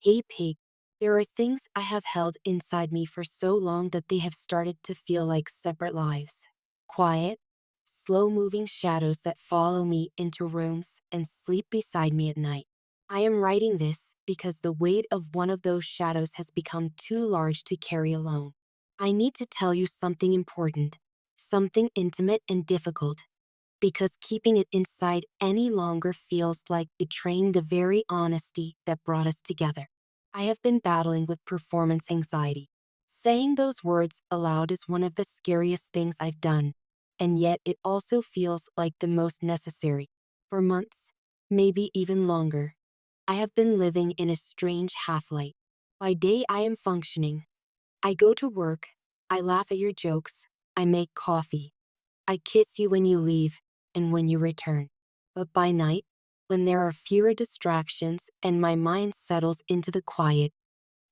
Hey pig, there are things I have held inside me for so long that they have started to feel like separate lives. Quiet, slow moving shadows that follow me into rooms and sleep beside me at night. I am writing this because the weight of one of those shadows has become too large to carry alone. I need to tell you something important, something intimate and difficult, because keeping it inside any longer feels like betraying the very honesty that brought us together. I have been battling with performance anxiety. Saying those words aloud is one of the scariest things I've done, and yet it also feels like the most necessary. For months, maybe even longer, I have been living in a strange half-light. By day I am functioning. I go to work, I laugh at your jokes, I make coffee, I kiss you when you leave and when you return. But by night, when there are fewer distractions and my mind settles into the quiet,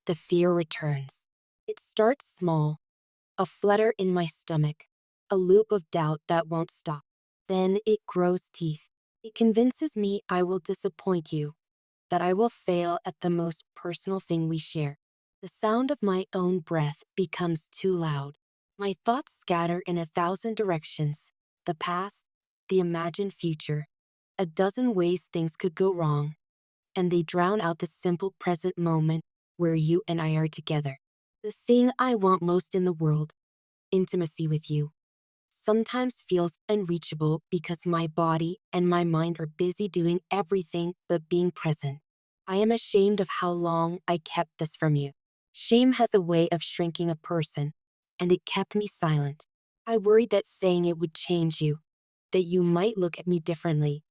the fear returns. It starts small, a flutter in my stomach, a loop of doubt that won't stop. Then it grows teeth. It convinces me I will disappoint you, that I will fail at the most personal thing we share. The sound of my own breath becomes too loud. My thoughts scatter in 1,000 directions. The past, the imagined future, a dozen ways things could go wrong, and they drown out the simple present moment where you and I are together. The thing I want most in the world, intimacy with you, sometimes feels unreachable because my body and my mind are busy doing everything but being present. I am ashamed of how long I kept this from you. Shame has a way of shrinking a person, and it kept me silent. I worried that saying it would change you, that you might look at me differently,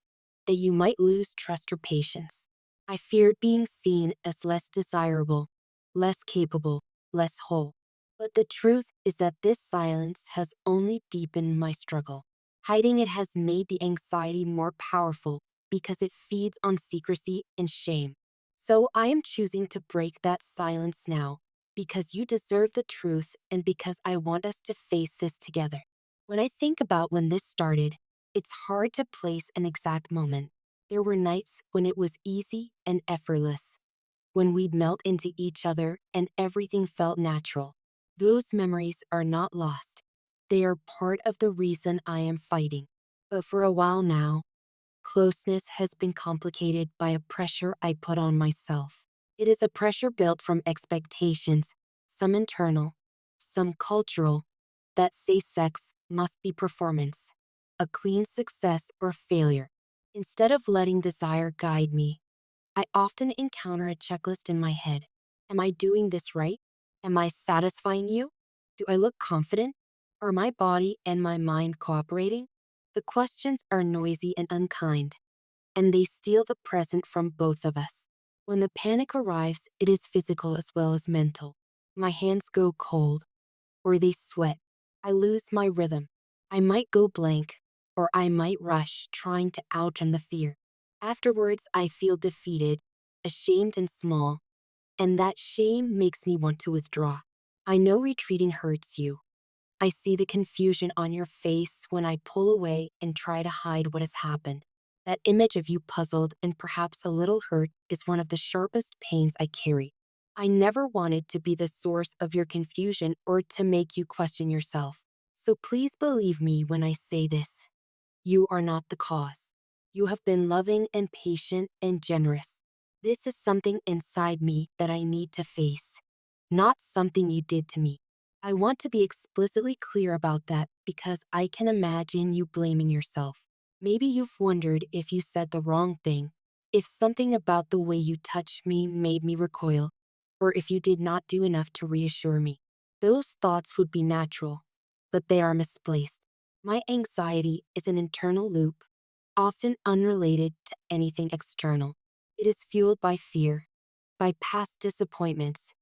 that you might lose trust or patience. I feared being seen as less desirable, less capable, less whole. But the truth is that this silence has only deepened my struggle. Hiding it has made the anxiety more powerful because it feeds on secrecy and shame. So I am choosing to break that silence now because you deserve the truth and because I want us to face this together. When I think about when this started, it's hard to place an exact moment. There were nights when it was easy and effortless, when we'd melt into each other and everything felt natural. Those memories are not lost. They are part of the reason I am fighting. But for a while now, closeness has been complicated by a pressure I put on myself. It is a pressure built from expectations, some internal, some cultural, that say sex must be performance, a clean success or failure. Instead of letting desire guide me, I often encounter a checklist in my head. Am I doing this right? Am I satisfying you? Do I look confident? Are my body and my mind cooperating? The questions are noisy and unkind, and they steal the present from both of us. When the panic arrives, it is physical as well as mental. My hands go cold, or they sweat. I lose my rhythm. I might go blank, or I might rush, trying to outrun the fear. Afterwards, I feel defeated, ashamed and small, and that shame makes me want to withdraw. I know retreating hurts you. I see the confusion on your face when I pull away and try to hide what has happened. That image of you puzzled and perhaps a little hurt is one of the sharpest pains I carry. I never wanted to be the source of your confusion or to make you question yourself. So please believe me when I say this. You are not the cause. You have been loving and patient and generous. This is something inside me that I need to face, not something you did to me. I want to be explicitly clear about that because I can imagine you blaming yourself. Maybe you've wondered if you said the wrong thing, if something about the way you touched me made me recoil, or if you did not do enough to reassure me. Those thoughts would be natural, but they are misplaced. My anxiety is an internal loop, often unrelated to anything external. It is fueled by fear, by past disappointments,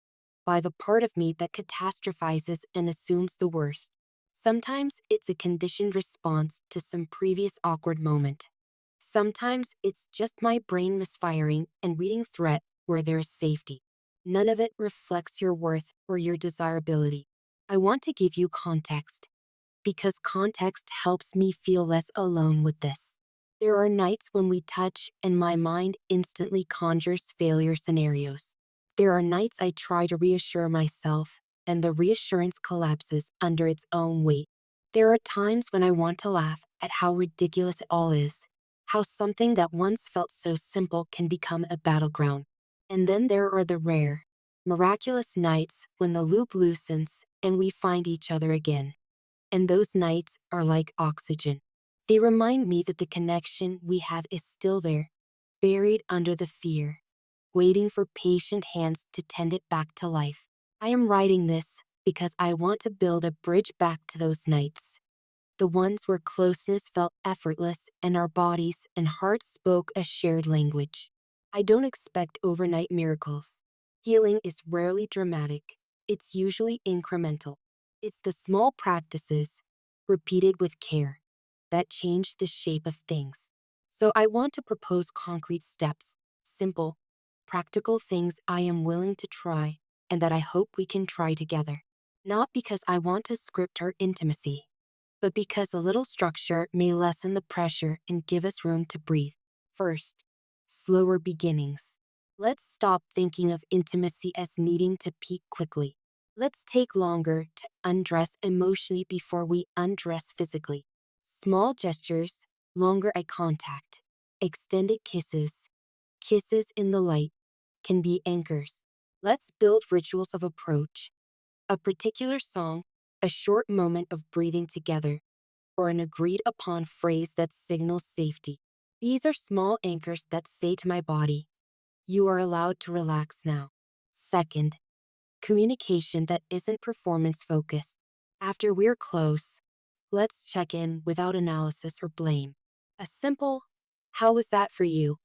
by the part of me that catastrophizes and assumes the worst. Sometimes it's a conditioned response to some previous awkward moment. Sometimes it's just my brain misfiring and reading threat where there is safety. None of it reflects your worth or your desirability. I want to give you context, because context helps me feel less alone with this. There are nights when we touch and my mind instantly conjures failure scenarios. There are nights I try to reassure myself, and the reassurance collapses under its own weight. There are times when I want to laugh at how ridiculous it all is, how something that once felt so simple can become a battleground. And then there are the rare, miraculous nights when the loop loosens and we find each other again. And those nights are like oxygen. They remind me that the connection we have is still there, buried under the fear, waiting for patient hands to tend it back to life. I am writing this because I want to build a bridge back to those nights, the ones where closeness felt effortless and our bodies and hearts spoke a shared language. I don't expect overnight miracles. Healing is rarely dramatic, it's usually incremental. It's the small practices, repeated with care, that change the shape of things. So I want to propose concrete steps, simple, practical things I am willing to try and that I hope we can try together. Not because I want to script our intimacy, but because a little structure may lessen the pressure and give us room to breathe. First, slower beginnings. Let's stop thinking of intimacy as needing to peak quickly. Let's take longer to undress emotionally before we undress physically. Small gestures, longer eye contact, extended kisses, kisses in the light can be anchors. Let's build rituals of approach. A particular song, a short moment of breathing together, or an agreed upon phrase that signals safety. These are small anchors that say to my body, you are allowed to relax now. Second, communication that isn't performance focused. After we're close, let's check in without analysis or blame. A simple, how was that for you?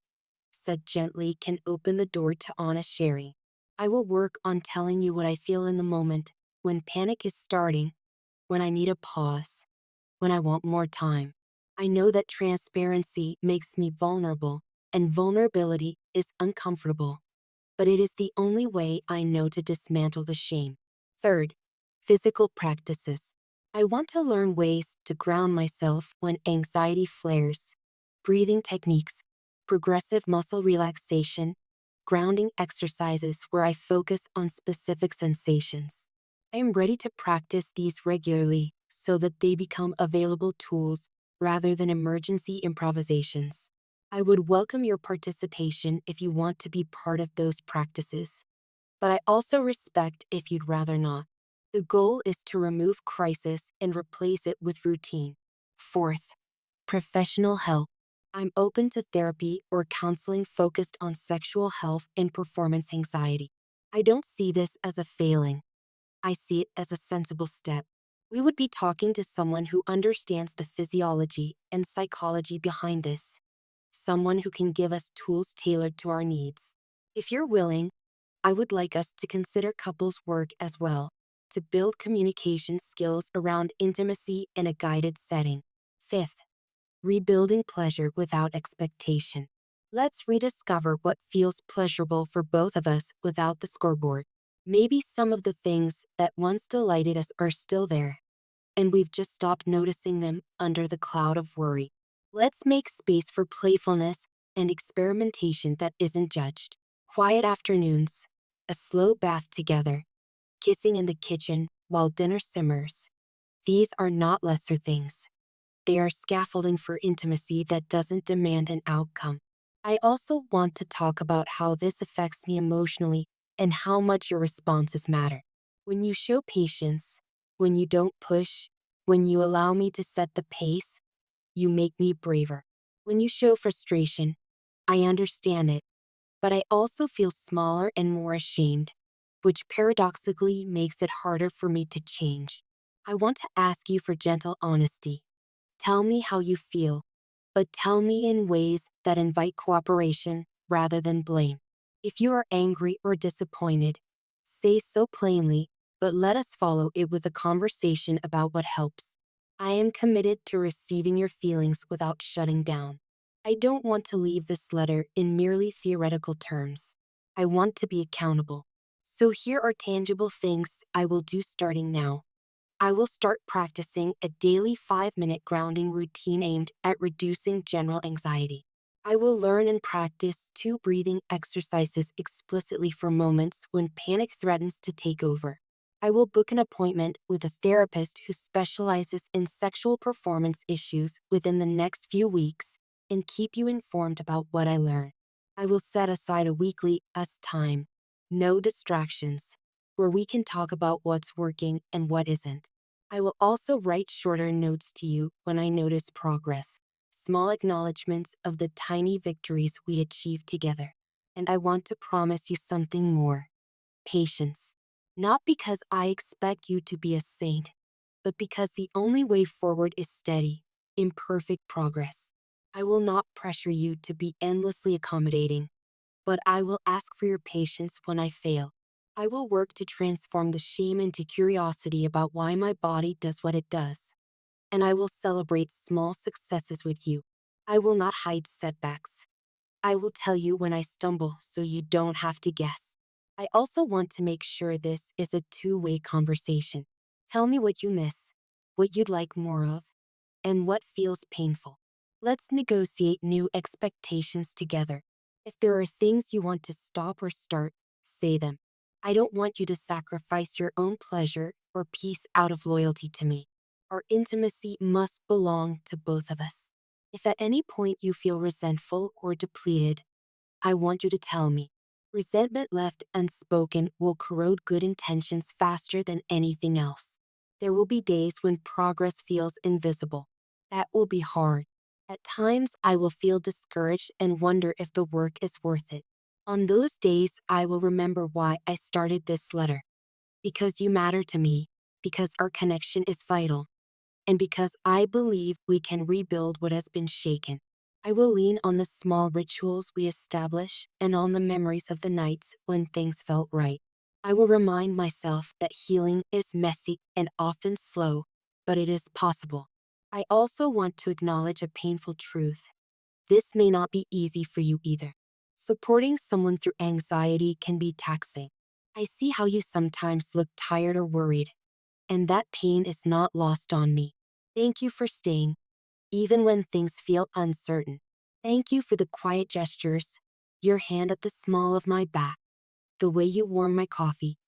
Said gently can open the door to honest sharing. I will work on telling you what I feel in the moment, when panic is starting, when I need a pause, when I want more time. I know that transparency makes me vulnerable, and vulnerability is uncomfortable, but it is the only way I know to dismantle the shame. Third, physical practices. I want to learn ways to ground myself when anxiety flares. Breathing techniques, progressive muscle relaxation, grounding exercises where I focus on specific sensations. I am ready to practice these regularly so that they become available tools rather than emergency improvisations. I would welcome your participation if you want to be part of those practices, but I also respect if you'd rather not. The goal is to remove crisis and replace it with routine. Fourth, professional help. I'm open to therapy or counseling focused on sexual health and performance anxiety. I don't see this as a failing. I see it as a sensible step. We would be talking to someone who understands the physiology and psychology behind this, someone who can give us tools tailored to our needs. If you're willing, I would like us to consider couples work as well, to build communication skills around intimacy in a guided setting. Fifth, rebuilding pleasure without expectation. Let's rediscover what feels pleasurable for both of us without the scoreboard. Maybe some of the things that once delighted us are still there, and we've just stopped noticing them under the cloud of worry. Let's make space for playfulness and experimentation that isn't judged. Quiet afternoons, a slow bath together, kissing in the kitchen while dinner simmers. These are not lesser things. They are scaffolding for intimacy that doesn't demand an outcome. I also want to talk about how this affects me emotionally and how much your responses matter. When you show patience, when you don't push, when you allow me to set the pace, you make me braver. When you show frustration, I understand it, but I also feel smaller and more ashamed, which paradoxically makes it harder for me to change. I want to ask you for gentle honesty. Tell me how you feel, but tell me in ways that invite cooperation rather than blame. If you are angry or disappointed, say so plainly, but let us follow it with a conversation about what helps. I am committed to receiving your feelings without shutting down. I don't want to leave this letter in merely theoretical terms. I want to be accountable. So here are tangible things I will do starting now. I will start practicing a daily 5-minute grounding routine aimed at reducing general anxiety. I will learn and practice 2 breathing exercises explicitly for moments when panic threatens to take over. I will book an appointment with a therapist who specializes in sexual performance issues within the next few weeks and keep you informed about what I learn. I will set aside a weekly us time, no distractions, where we can talk about what's working and what isn't. I will also write shorter notes to you when I notice progress, small acknowledgments of the tiny victories we achieve together. And I want to promise you something more: patience. Not because I expect you to be a saint, but because the only way forward is steady, imperfect progress. I will not pressure you to be endlessly accommodating, but I will ask for your patience when I fail. I will work to transform the shame into curiosity about why my body does what it does, and I will celebrate small successes with you. I will not hide setbacks. I will tell you when I stumble so you don't have to guess. I also want to make sure this is a two-way conversation. Tell me what you miss, what you'd like more of, and what feels painful. Let's negotiate new expectations together. If there are things you want to stop or start, say them. I don't want you to sacrifice your own pleasure or peace out of loyalty to me. Our intimacy must belong to both of us. If at any point you feel resentful or depleted, I want you to tell me. Resentment left unspoken will corrode good intentions faster than anything else. There will be days when progress feels invisible. That will be hard. At times, I will feel discouraged and wonder if the work is worth it. On those days, I will remember why I started this letter. Because you matter to me, because our connection is vital, and because I believe we can rebuild what has been shaken. I will lean on the small rituals we establish and on the memories of the nights when things felt right. I will remind myself that healing is messy and often slow, but it is possible. I also want to acknowledge a painful truth. This may not be easy for you either. Supporting someone through anxiety can be taxing. I see how you sometimes look tired or worried, and that pain is not lost on me. Thank you for staying, even when things feel uncertain. Thank you for the quiet gestures, your hand at the small of my back, the way you warm my coffee,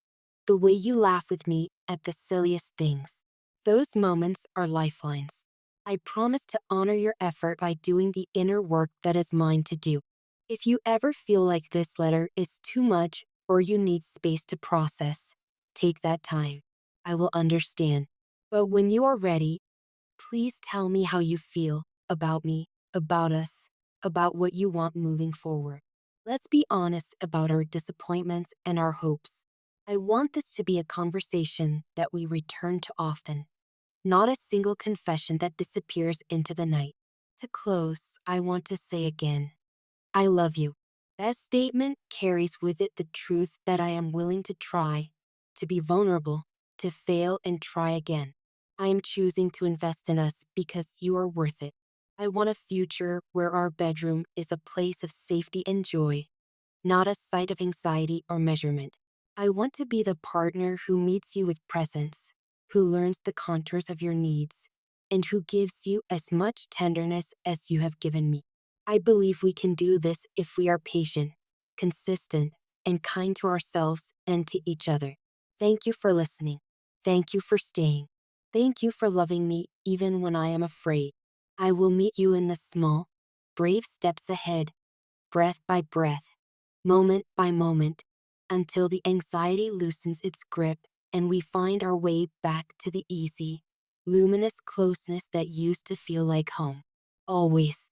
the way you laugh with me at the silliest things. Those moments are lifelines. I promise to honor your effort by doing the inner work that is mine to do. If you ever feel like this letter is too much or you need space to process, take that time. I will understand. But when you are ready, please tell me how you feel about me, about us, about what you want moving forward. Let's be honest about our disappointments and our hopes. I want this to be a conversation that we return to often, not a single confession that disappears into the night. To close, I want to say again, I love you. That statement carries with it the truth that I am willing to try, to be vulnerable, to fail and try again. I am choosing to invest in us because you are worth it. I want a future where our bedroom is a place of safety and joy, not a site of anxiety or measurement. I want to be the partner who meets you with presence, who learns the contours of your needs, and who gives you as much tenderness as you have given me. I believe we can do this if we are patient, consistent, and kind to ourselves and to each other. Thank you for listening. Thank you for staying. Thank you for loving me even when I am afraid. I will meet you in the small, brave steps ahead, breath by breath, moment by moment, until the anxiety loosens its grip and we find our way back to the easy, luminous closeness that used to feel like home. Always.